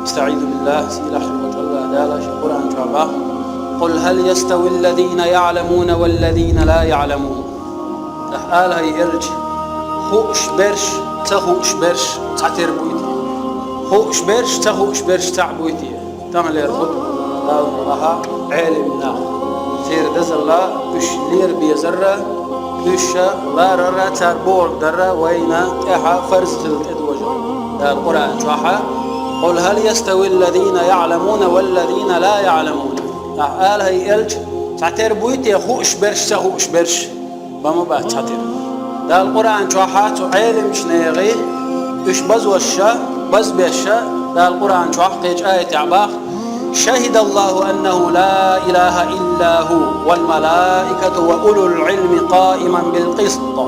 استعيذ بالله سيلا حلوة الله دالا القرآن جابا قل هل يستوي الذين يعلمون والذين لا يعلمون آل هاي إرج خوش برش تخوش برش تعتر بويتي خوش برش تخوش برش تعبويتي تعمل يرفض الله علمنا سير دز الله إش لير بيزرة إش لا ررة تربول درة وينا إحا فرز الإدوجة القرآن جاحا قل هل يستوي الذين يعلمون والذين لا يعلمون آل هاي إرج تعتر بويتي خوش برش تخوش برش بما بعد تعتر ده القرآن جاحا تعلم شنيغي إش بز والشا بز بيشا ده القرآن جاح قيج آية عباق شهد الله أنه لا إله إلا هو والملائكة وأولو العلم قائما بالقسط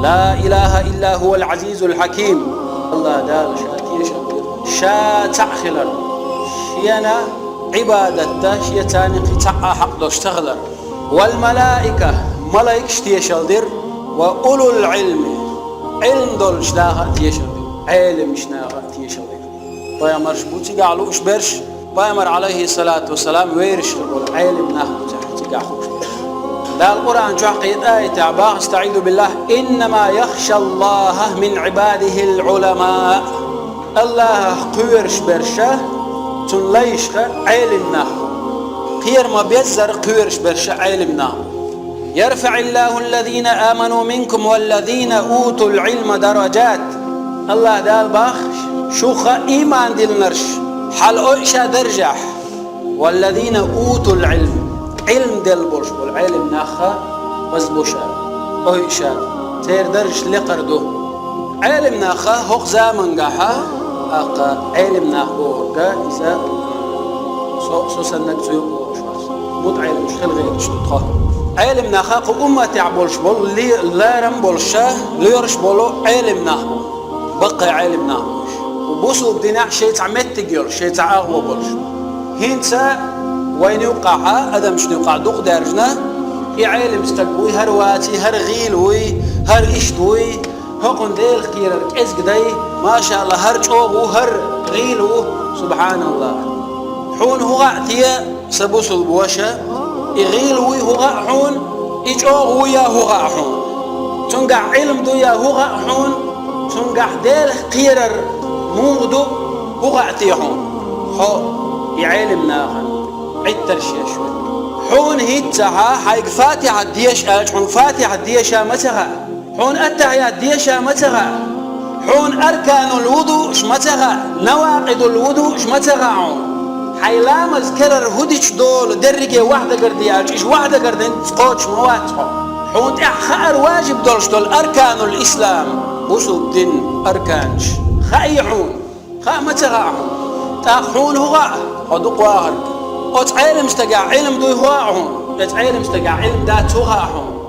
لا إله إلا هو العزيز الحكيم الله دال شاتي شبير شاتع خلر شينا عبادته شيتاني قطع حق دوش تغلر والملائكة ملائك شتيشلدر وأولو العلم علم دول شداها تيشلدر علم شناها تيشلدر طيب مرشبوتي قالوا إش برش بامر عليه الصلاة والسلام ويرش العلم ناخذ تحت خوش لا القرآن جاء قيد آية عباق استعيذ بالله إنما يخشى الله من عباده العلماء الله قيرش برشة تنليش علم ناخذ قير ما بيزر قيرش برشة علم ناخذ يرفع الله الذين آمنوا منكم والذين أوتوا العلم درجات الله دال باخ شوخ إيمان دلنرش حال أعشى درجح والذين أوتوا العلم علم دل برش والعلم ناخا وزبوشا أعشى تير درج لقردو علم ناخا هق زامن قاحا أقا علم ناخو هقا إذا سوسا نكتو مد علم شخل غير شتخا علم ناخا قو أمتي عبولش بول لارم بولشا ليرش بولو علم ناخو بقى علم ناخو وبوسو بدنا شيء تعمد تجيل شيء تعاقب برش هنسا وين يوقعها هذا مش يوقع دوق درجنا يعلم استقبوي هر واتي هر غيلوي هر إشتوي هقون ديل خير إزق داي ما شاء الله هر جوغو هر غيلو سبحان الله حون هو عتيا سبوسو البوشة يغيلوي هو حون يجوغو يا هو حون تنقع علم دو يا هو حون تنقع ديل خير مودو هو عتيهم حو يعلم ناخن عتر شيشون حون هيتها حيق فاتحة ديش حون فاتحة ديشا متغا حون التحيات ديشا متغا حون أركان الوضوء شمتغا نواقض الوضوء شمتغا عون حيلام اذكرر هديش دول درجة واحدة قردياج إيش واحدة قردين تقوش مواتهم حون تأخر واجب دولش دول أركان الإسلام بوسو الدين أركانش خايعون خا متغاعون تاخون هو هدوق واهر اتعلم استقع علم دو هواعون اتعلم استقع علم دات هواعون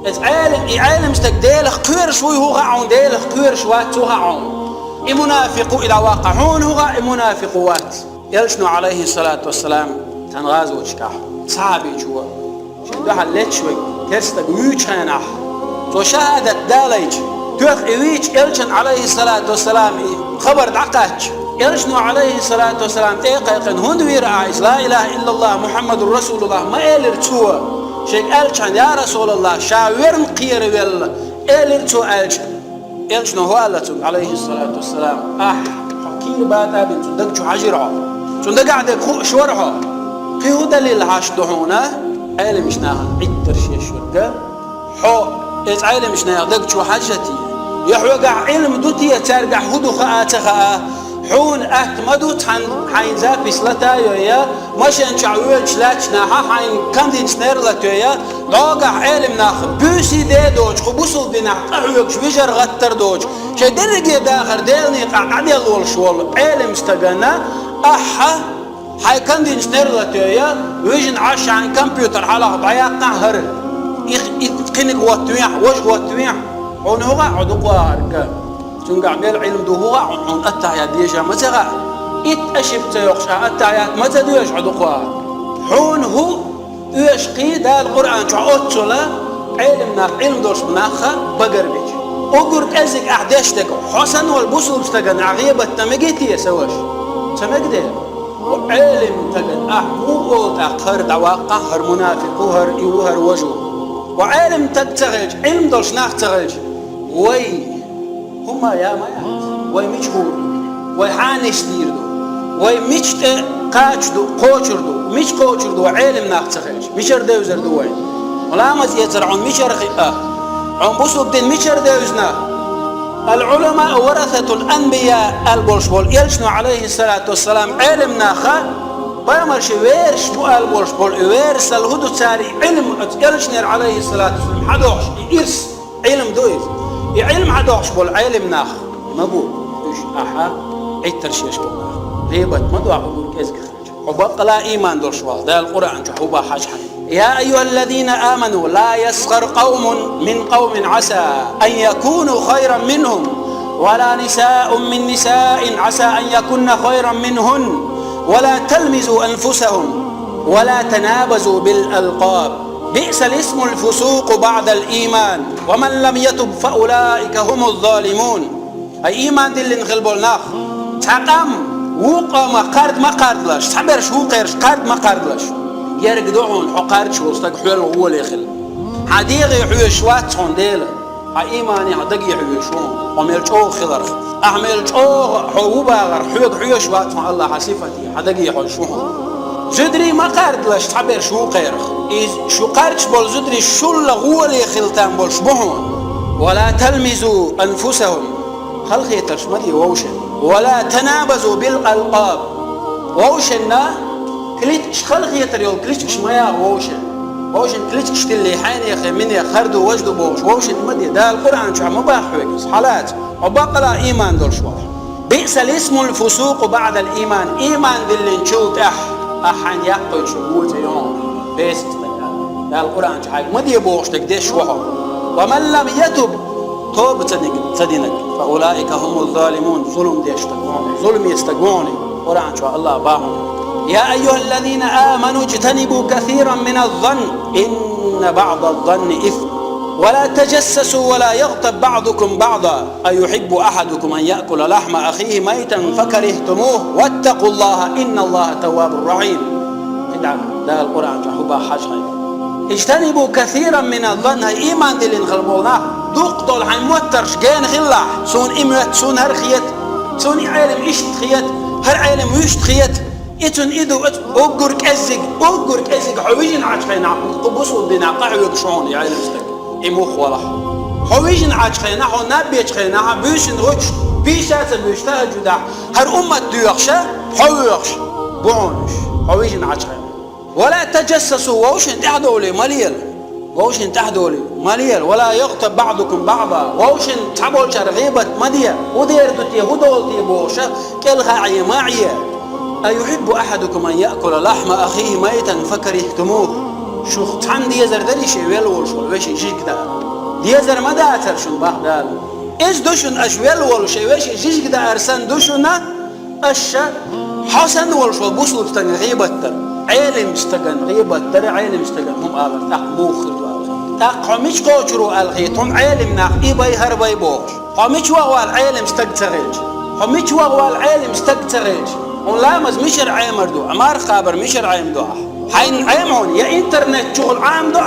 اتعلم استقديل خير شوي هواعون ديل خير شوات هواعون المنافق إذا واقعون هو المنافقوات يلشنو عليه الصلاة والسلام تنغازو تشكاح صحابي جوا شدوها الليت شوي ترستق ويوشانح تو شهادة داليج توخ إيويش يلشن عليه الصلاة والسلام خبر دعقاش يلشنو عليه الصلاة والسلام إيقاقن هندوير عايز لا إله إلا الله محمد رسول الله ما إلر توا شيك ألشن يا رسول الله شاورن قير ويلا إلر توا يلشنو هو ألتو عليه الصلاة والسلام حكير بعد أبن تندق حجرها تندق عدك شورها قيو دليل هاشدهونا علم شناها عدر شيشورك حو إتعلم مش ناقدك شو حاجتي يحوق علم دوتي ترجع هدو خاطها حون أحمدو تحن حين زاب بسلتا يا ماشين شعويش لاتنا حين كندين سنير لاتيا لاقع علم ناخذ بوسي دي دوج خبوصل بنا حوق شويجر غتر دوج شي درجة داخل ديلني قاعد يلول شوال علم استجنا حي كندين سنير لاتيا ويجن عاش عن كمبيوتر على ضياق هر يتقنق واتويح وجه واتويح هون هو عدو قارك تنقع بيل علم دو هو عن التعيات ديشا متغا اتأشبت يخشى التعيات متى ديش عدو قارك حون هو يشقي دا القرآن شعوت لا علم دوش مناخا بقر بيج أقرك أزك أحداشتك حسن والبصل بستقن عغيبة تمجيتي يسواش تمجده وعلم تجد أحمو أقهر دواقة هر منافق هر إيوهر وجو وعلم تجتغج علم دولش ناختغج وي هما يا ما وي مجهور وي حانش ديردو وي مجت قاچدو قوچردو مش قوچردو علم ناختغج مشر دوزردو وي ولا مز يزرعون مشر خيقه عم بوسو بدين مشر دوزنا العلماء ورثة الأنبياء البولشبول يلشنو عليه الصلاة والسلام علم ناخا بامرش ويرش بو البولشبول ويرس الهدو تاري علم يلشنر عليه الصلاة والسلام حدوش يرس علم دويز علم حدوش بول علم ناخ مبو ايش احا اترشيش بول ريبت مدوع بقول كيزك وبقى لا ايمان دول شوال ده القرآن جحوبا حاج حاجة يا أيها الذين آمنوا لا يسخر قوم من قوم عسى أن يكونوا خيرا منهم ولا نساء من نساء عسى أن يكن خيرا منهن ولا تلمزوا أنفسهم ولا تنابزوا بالألقاب بئس الاسم الفسوق بعد الإيمان ومن لم يتب فأولئك هم الظالمون أي إيمان دل نخلبول ناخ تقام وقا ما قاردلاش تعبرش وقيرش قارد ما قاردلاش يرقدون حقارش وستق حول هو اللي يخل حديقي حوش وات صنديله إيماني هدقي حوشون وملشوا خضر أحملشوا حوبا غر حوش وات مع الله حسيفتي هدقي حوشون زدري ما قاردلاش تعبر شو قيرخ شو قارش بول زدري شو هو اللي يخلتان بول شبهون ولا تلمزوا أنفسهم خلقي ترشمدي ووشن ولا تنابزوا بالألقاب ووشنا كليتش خلقي تريول كليتش مايا ووشن كليتش تلي حين يا أخي من يخردوا وجدوا بوش ووشن مدي ده القرآن شو مباح ويكس حالات وبقى لا إيمان دول شوار بئس الاسم الفسوق بعد الإيمان إيمان دل نشوت أحن يقطع شهود يوم بس استقال ده القرآن شو حاجة مدي بوش تقديش وحو ومن لم يتب توب تصدينك فأولئك هم الظالمون ظلم دي يستقون ظلم يستقوني قرآن شو الله باهم يا أيها الذين آمنوا اجتنبوا كثيرا من الظن إن بعض الظن إثم ولا تجسسوا ولا يغتب بعضكم بعضا أيحب أحدكم أن يأكل لحم أخيه ميتا فكرهتموه واتقوا الله إن الله تواب رحيم ده القرآن جحوبا حاجة اجتنبوا كثيرا من الظن هاي إيمان دي اللي نخلبولناه دوق دول حنموترش جين خلاح سون إمرت سون هر خيت سون عالم إشت خيت هر عالم ويشت خيت إتن إدو أقرك أزق حويجن عاجخينا قبصوا الدين قاعوا يقشون يا عالم استك إموخ ولا حويجن عاجخينا حو نابيجخينا بيشن رجش بيشات بيشتها جدا هر أمة ديوخشة حويخش بعونش حويجن عاجخينا ولا تجسسوا ووشن تحدولي مليل ولا يغتب بعضكم بعضا ووشن تحبول شرغيبة مدية وديرتو هدولتي بوشة كلها عيماعية أيحب أحدكم أن يأكل لحم أخيه ميتا فكرهتموه شو تحن ديزر دلي شي ويلول شو ويشي جيك دا ديزر ما داتر شو باح دال إيش دوشن أش ويلول شي ويشي جيك دا أرسان دوشنا أش حسن والشو بوصل بستن غيبة تر عيلم استغن غيبة تر عيلم استغن هم آغر تاق موخر تاق حميش قوشرو الغيط هم عيلم ناق إيباي هرباي بوش حميش وغوال عيلم استغتريج حميش وغوال عيلم استغتريج ونلامز مشر عام مردو عمار خابر مشر عام دو حين عامون يا انترنت شغل عام دو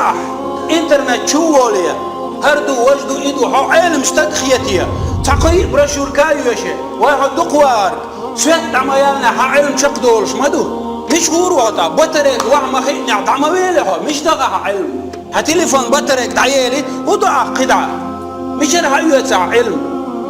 انترنت شو وليا هردو وجدو ايدو حو عالم استدخيتيا تقريب برشور كايو يشي واحد دقوارك سويت عميالنا حا علم شقدولش مدو مش غورو هتا بطريق وعما خيني عطعما ويلي مش دقا علم هتليفون بطريق دعيالي ودعا قدعا مشر حيوة علم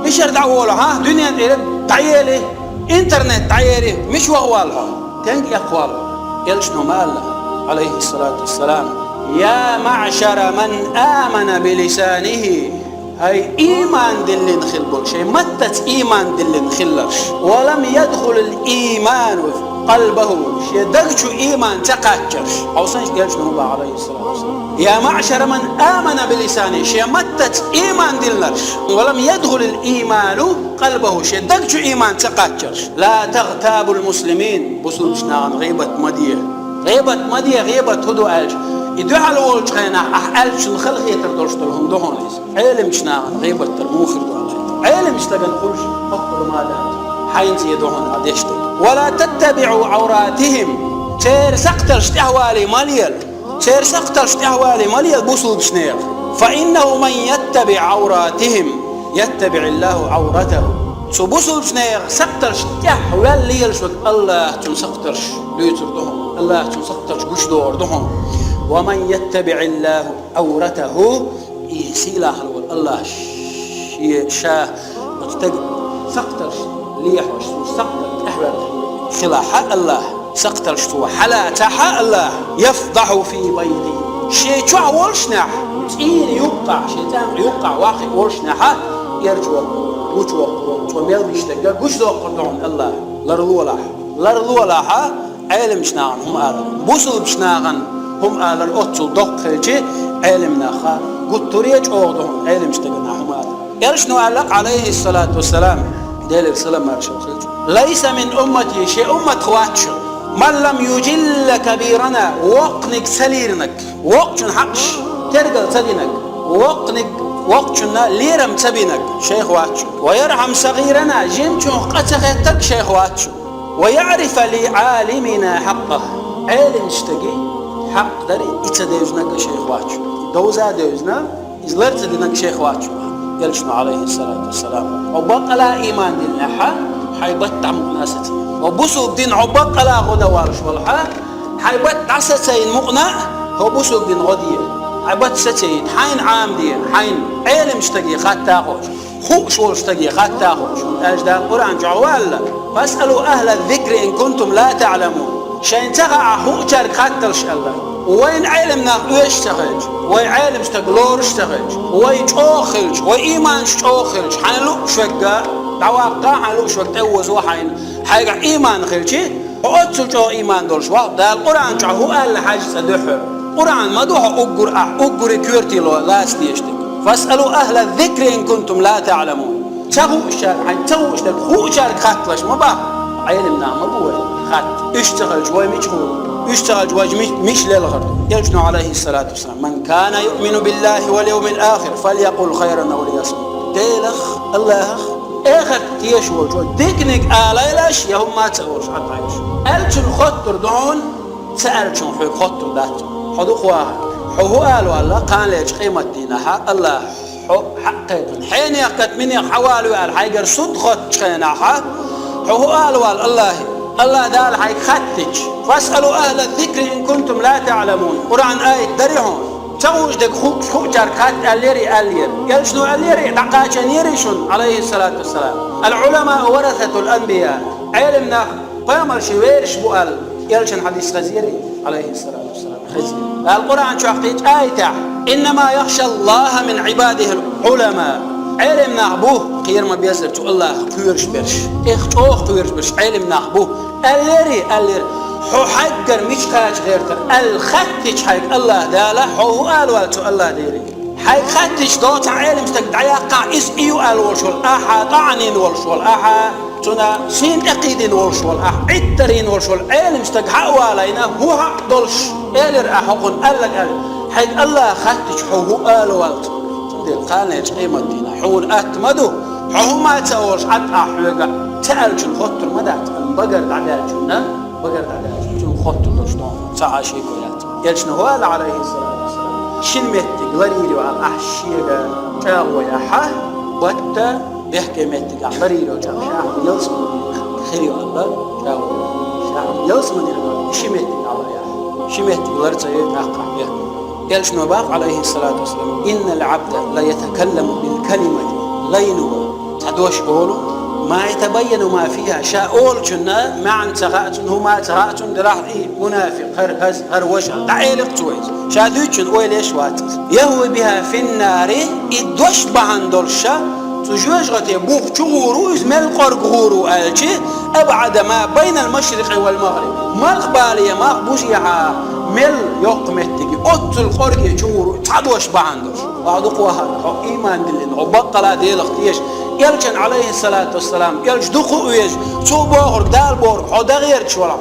مشر دعوالها ها دنيا دعيالي انترنت تعيري مش وغوالها تنقي أقوالها يلشنو مالا عليه الصلاة والسلام يا معشر من آمن بلسانه هاي إيمان دل نخلبول شيء متت إيمان دل نخلرش ولم يدخل الإيمان قلبه شيء دقشو إيمان تقاتشرش أوصنش يلشنو الله عليه الصلاة والسلام يا معشر من آمن بلسانه شيء متت إيمان دلنرش ولم يدخل الإيمان قلبه شيء دقشو إيمان تقاتشرش لا تغتابوا المسلمين بصوصنا عن غيبة مدية غيبة هدو ألج يدوح الولج خينا ألج نخلق يتردوش تلهم دهون ليس علم شنا عن غيبة الموخر دو ألج علم اشتغل قلش أقل ما دانت حين زيدوهن عديشتك ولا تتبعوا عوراتهم تير سقطرش تحوالي مليل تير سقطرش تحوالي مليل بوصل بشنير فإنه من يتبع عوراتهم يتبع الله عورته بوصل بشنير سقطرش تحوال ليل شوك الله تنسقطرش ليتردهم الله تنسقطرش قشدوردهم ومن يتبع الله عورته يسيله الله شاه سقطرش ليحوش سقطر احوال خلاحة الله سقطرش تو حلا تحا الله يفضح في بيتي شيء تشع ولشنح تين يوقع شيطان يوقع واخي ولشنح يرجو وجو وميل بيشتغل قش ذو قردون الله لرلو لاح علم شناغن هم آلر بوصل بشناغن هم آلر أتل دقلجي علم ناخا قطريج أوضهم علم شتغلنا هم آلر يرشنو علق عليه الصلاة والسلام ديل السلام مرشو ليس من أمتي شيء أمة خواتشو من لم يجل كبيرنا وقنك سليرنك وقتن حقش ترقل تدينك وقتنا ليرم تبينك شيخ واتشو ويرحم صغيرنا جنتو قتغيتك شيخ واتشو ويعرف لعالمنا حقه علم اشتقي حق داري اتدوزنك شيخ واتشو دوزا دوزنا ازلرت دينك شيخ واتشو يلشنا عليه الصلاة والسلام وبقى لا إيمان للنحا حيبتع مقناستي وبسوق دين عبق لا غدا وارش والحا حيبتع ستين مقنع هو بسوق دين غدية حيبت ستين حين عام دين حين علم اشتقي خات تاخوش خوش اشتقي خات تاخوش أجدى القرآن جعوالا فاسألوا أهل الذكر إن كنتم لا تعلمون شين تقع خوشارك خات تلش الله وين علمنا ويشتغلج وين علم اشتغلور اشتغلج وين شوخلج وإيمان شوخلج حنلو شوكا دواقع حنلو شوك توز وحين حاجة إيمان خلجي وأتصل جو إيمان دولش ده القرآن جا هو قال حاجة سدحر قرآن ما دوح أقر كيرتي لو لا استيشتك فاسألوا أهل الذكر إن كنتم لا تعلمون تغو الشارع حين تغو اشتغل هو شارك خاتلش ما بقى علمنا ما بوه خات اشتغلج وين مجهول يشتغل جواج مش للغرب يلجنوا عليه الصلاة والسلام من كان يؤمن بالله واليوم الآخر فليقل خيرا أو ليصمت ديلخ الله آخر تيش وجو ديكنك آلايلاش يهم ما تقولش حتى عيش ألتن خطر دون سألتن حيك خطر دات حدوق واحد هو قالوا الله كان ليش قيمة دينها الله حقيقا حين يقت مني حوالي قال حيقر صد خط شيناها هو قالوا الله دال حيك خطج فاسألوا أهل الذكر إن كنتم لا تعلمون قرآن آية دريهم تغوش دك خوجار خط ألير يلشنو أليري دقاشن يريشون عليه الصلاة والسلام العلماء ورثة الأنبياء علمنا قيمر شويرش بؤال يلشن حديث خزيري عليه الصلاة والسلام خزيري القرآن شو حقيق آية إنما يخشى الله من عباده العلماء علمنا أبوه قير ما بيزرت الله كيرش برش كيرش برش علمنا أبوه أليري حو حقر مش خاج غيرتر الختش حق الله داله حو قالوا الله ديري حق ختش دوت علم استقدعيا قاعس إيو الوشول أحا طعنين والشول أحا تنا سين أقيدين والشول أحا عترين والشول علم استقحوا علينا هو حق دولش إلر أحقون ألك حق الله ختش حو قالوا قالناش قيمة دينا حول أتمدو حو ما تقولش حتى أحوغا تألجن خطر مدات بقر دعداجنا جن خطر دشتون ساعة شيكويات يلشن هو عليه الصلاة والسلام شنمتك غريري وعن أحشيغا تاوي أحا بطا بيحكي متك عن غريري وجام شاهم يلصمني خيري الله تاوي شاهم يلصمني شمتك على يحا شمتك غرزي أقع بيه يلشن باق عليه الصلاة والسلام إن العبد لا يتكلم بالكلمة لينه تدوش قولوا ما يتبين ما فيها شاول كنا معا تغاتن هما تغاتن دراحي منافق هر تعيلق تويز شادوچن ويليش واتز يهوي بها في النار إدوش بهن دولشا تجوش غتي بوخ تغورو إزمال قرقورو ألشي أبعد ما بين المشرق والمغرب مالقبالية ماقبوشيها مل يقمتك أطل قرقي تغورو تعدوش بهن دولش وعدو قوها إيمان دلين وبقلا ديل اختيش يلجن عليه الصلاة والسلام يلج دخو ويج سو بوغر دال بوغر حدا غير شولا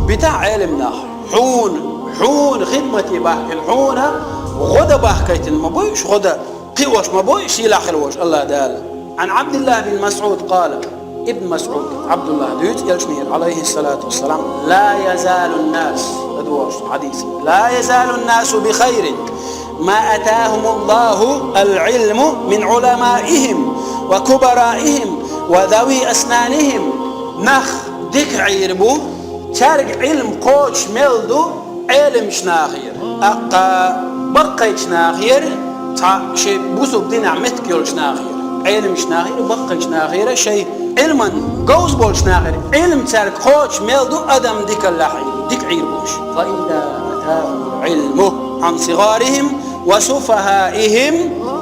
بتاع علمنا حون خدمتي باحك الحونة غدا باحكيت ما بويش غدا قوش ما بويش يلاخ الوش الله دال عن عبد الله بن مسعود قال ابن مسعود عبد الله دوت يلشنير عليه الصلاة والسلام لا يزال الناس حديث لا يزال الناس بخير ما أتاهم الله العلم من علمائهم وكبرائهم وذوي أسنانهم نخ ديك عيربو تارك علم قوش ملدو علم شناخير أقا بقى شناخير شيء بوسو بدينا عمتك يول شناخير علم شناخير بقى شناخير شيء علما قوس بول شناخير علم تارك قوش ملدو أدم ديك اللحي ديك عيربوش فإذا أتاهم العلم عن صغارهم وسفهائهم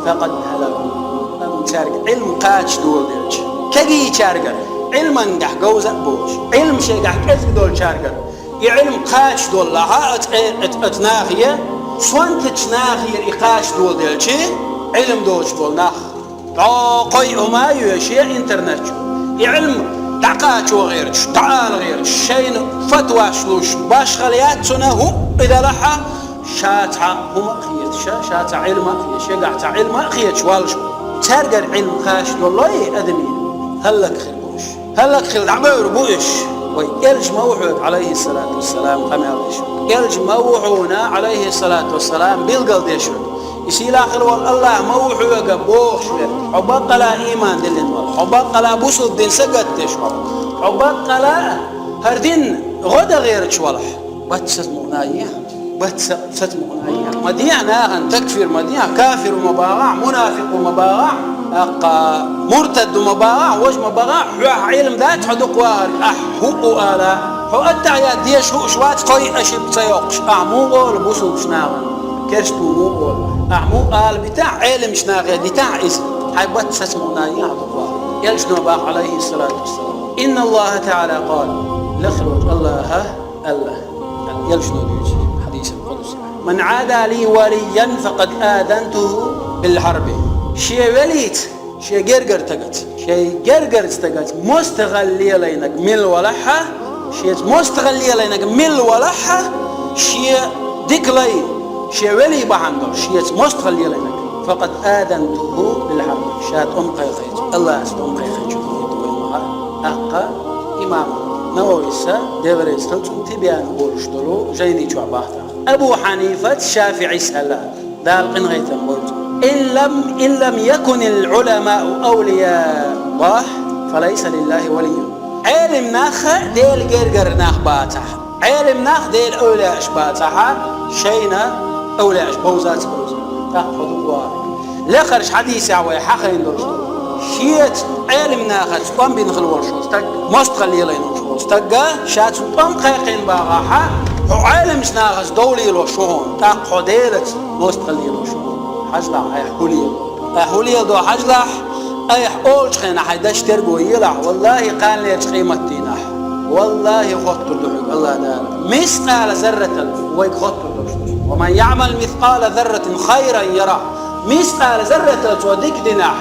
فقد هلكوا تارك علم قاتش دول ديلش كجي شارجر علما قح جوزة بوش علم شيء قح كذب دول شارجر يعلم قاتش دول لها اتناخية سوانت تناخية إقاش دول ديلش علم دوش دول ناخ قوي وما يشيء إنترنت يعلم دقات وغيرش تعال غيرش شيء فتوى شلوش باش خلياتنا هو إذا لحى شاتع هم أخيت شاتع علم أخيت شجع علم أخيت والش ترجع علم خاش والله أدمي هلك خلبوش هلك خل عبير بوش ويلج موحد عليه الصلاة والسلام قميرش يلج موحونا عليه الصلاة والسلام بالقلديش يصير آخر والله موحوه قبوش عبق لا إيمان دلين عبق لا بوصل دين سقطش عبق لا هردين غدا غيرش والله بتسد مغناية بتسد مغناية مديع ناغن تكفير مديع كافر ومباغع منافق ومباغع مرتد ومباغع وج مباغع علم ذات حدق واهر هو آلا هو التعيات ديش هو شوات قوي أشب سيوقش أعمو قول بوصل شناغن كرشتو مو قول أعمو آل بتاع علم شناغن بتاع اسم هاي بتسد مغناية حدق واهر يلش نباغ عليه الصلاة والسلام إن الله تعالى قال لخلوج الله يلش نبيج حديث القدس من عادى لي وليا فقد آذنته بالحرب شيء وليت شيء جرجر تجت شيء جرجر تجت مستغلي لينك مل ولحة شيء مستغلي لينك مل ولحة شيء دكلي شيء ولي بحندر شيء مستغلي لينك فقد آذنته بالحرب شات قيخيت الله أسلم قيخيت أقا إمام نوويسا ديفريس خلتم تبيان بولشتلو جيني شعباهتا أبو حنيفة شافعي سلا دال قنغيتا قلت إن لم يكن العلماء أولياء الله فليس لله ولي علم ناخ ديل جرجر ناخ باتح علم ناخ ديل أولياء أشباتها شينا أولياء أشبوزات تأخذوا وارك لخرج حديث عوي حقين درشتو شيت علم ناخت قام بينخل ورشوز تق مستغلي لين ورشوز تق شات قام قيقين باغاحة علم ناخت دولي لوشون تق حديرت مستغلي لوشون حجلح أي حولي دو حجلح أي حولش خينا حيداش ترقو يلح والله قال لي قيمة تينح والله خطر دحق الله دار مثقال ذرة ويك خطر دحق ومن يعمل مثقال ذرة خيرا يرى مثقال ذرة وديك دينح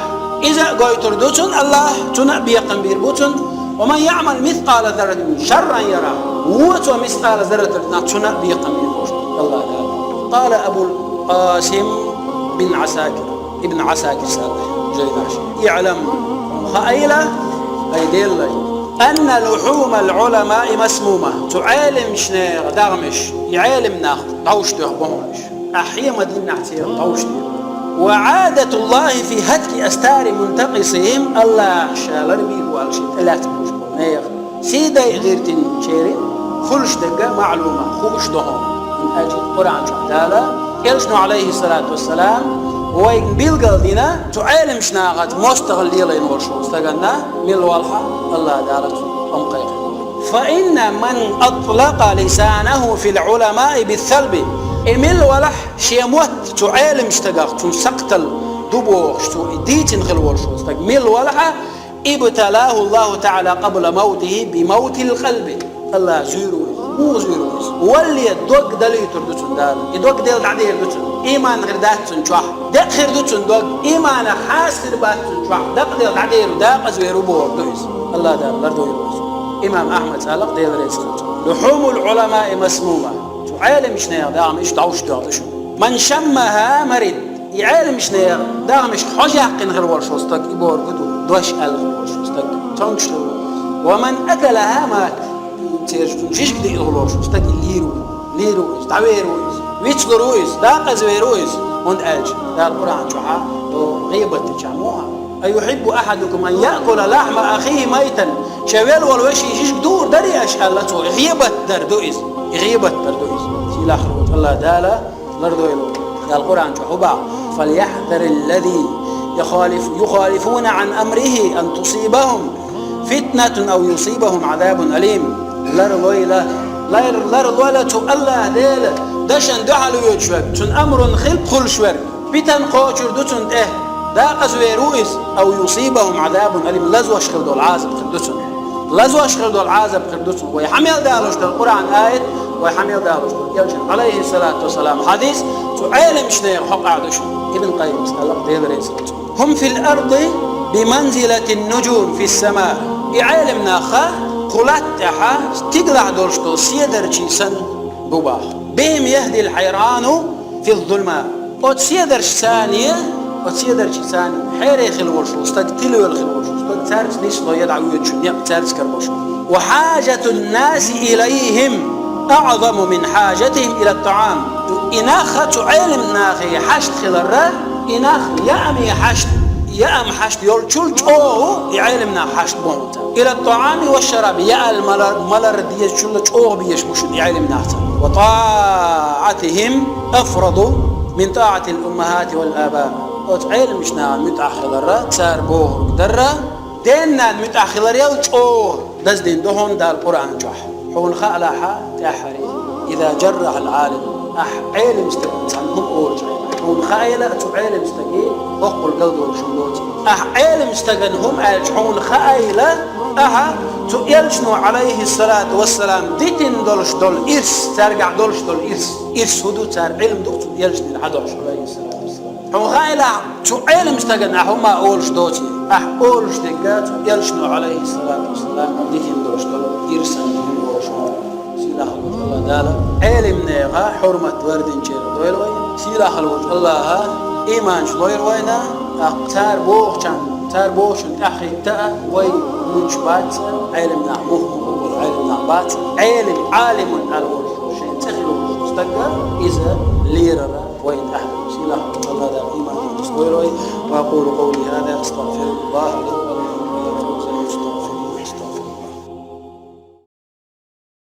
إذا قويتر دوتن الله تنبي قنبير بوتن ومن يعمل مثقال ذرة شرا يرى ووتو مثقال ذرة تنبي قنبير بوتن الله دار قال أبو القاسم ابن عساكر صالح جيناش يعلم خائلة أي ديلي أن لحوم العلماء مسمومة تعالم شنيغ دغمش يعالم ناخ طوش تغبونش أحيا مدينة اعتير طوش وعادة الله في هتك أستار منتقصهم الله شالر بيه والشيء ثلاثة مجبور سيدا غيرتين شيرين خلش دقة معلومة خوش دهم من أجل القرآن تعالى يلشنو عليه الصلاة والسلام وين بيلقى دينا تعلم شناغت مستغلي لين ورشو استغنى من الوالحة الله دارت قيق فإن من أطلق لسانه في العلماء بالثلب إميل ولح شيموت تعلم اشتغاق تنسقتل دبوغ شتو إديتن خل ورشو استغ ميل ولح ابتلاه الله تعالى قبل موته بموت القلب الله زيرو مو زيرو واللي دوق دليل تردتون دال يدوق ديل تعديل دوتون إيمان غير داتون شوح دق خير دوتون دوق إيمان خاص خير باتون شوح دق ديل تعديل داق زيرو بور دويس الله دار لردو يروس إمام أحمد سالق ديل رئيس لحوم العلماء مسمومة تعالم شنيا داعم إيش دعوش دعوش من شمها مريض يعالم شنيا داعم إيش حاجة حقن غير ورشوستك يبور قدو دوش ألغ ورشوستك تنشلو ومن أكلها مات تيرجون جيش بدي أغلوش استقل ليرويز تعويرويز ويتشلرويز داقز ويرويز وند أج دا القرآن شوحا غيبة تجمعها أيحب أحدكم أن يأكل لحم أخيه ميتا شويل والوشي جيش دور دري أشهلته غيبة دردويز في الآخر الله دالا لردويلو دا القرآن شوحا فليحذر الذي يخالفون عن أمره أن تصيبهم فتنة أو يصيبهم عذاب أليم لرلويلة الله ديلا دشن دحلو يجوك تن أمر خل شوك بيتن قوشر دوتن داقز ويرويس أو يصيبهم عذاب أليم لازو أشخل دول عازب خردوتن ويحمل دالوش القرآن آية ويحمل دالوش يلجن عليه الصلاة والسلام حديث تعالم شنير حق عدوش ابن قيم الله ديلا ريسلت هم في الأرض بمنزلة النجوم في السماء يعلمنا خا قلتها تقلع دولشتو سيدر سن بباح بهم يهدي الحيران في الظلماء وتسيدر ثانية حيري خلوشو استقتلوا الخلوشو استقتارج نيسلو يدعو يجن يقتارج كربوشو وحاجة الناس إليهم أعظم من حاجتهم إلى الطعام إناخة علمنا خي حشت خلرة إناخ يأم حشت يولشول يعلمنا حشت بونتا إلى الطعام والشراب ملر ديش شل بيش مش يعلمنا وطاعتهم أفرض من طاعة الأمهات والآباء وتعلم مشنا متأخرة تسار بوه درة ديننا متأخرة يولشوه دز دين دهون دا القرآن جح حون خالها تحري إذا جرح العالم علم استقبل هم أول حون خايلة تعلم استقبل أقبل قلبه وشملوتي علم استقبلهم حون خايلة يلجنو عليه الصلاة والسلام ديتن دولش دول إرس ترجع دولش دول إرس هدو تار علم دوت يلجن العدوش عليه الصلاة والسلام حون خايلة تعلم استقبل هما أولش دوتي أولش دقات يلجنو عليه الصلاة والسلام ديتن دولش دول إرس سيلا خلوت الله دالا علم نيغا حرمة وردين جير دويل وين سيلا خلوت الله إيمان شلوير وينا تار بوشن أخي تا وي منشبات علم نعمه علم نعبات عالم الورش شيء تخلو مستقر إذا ليرر وين أحد سيلا خلوت الله دالا إيمان شلوير وين وأقول قولي هذا أستغفر الله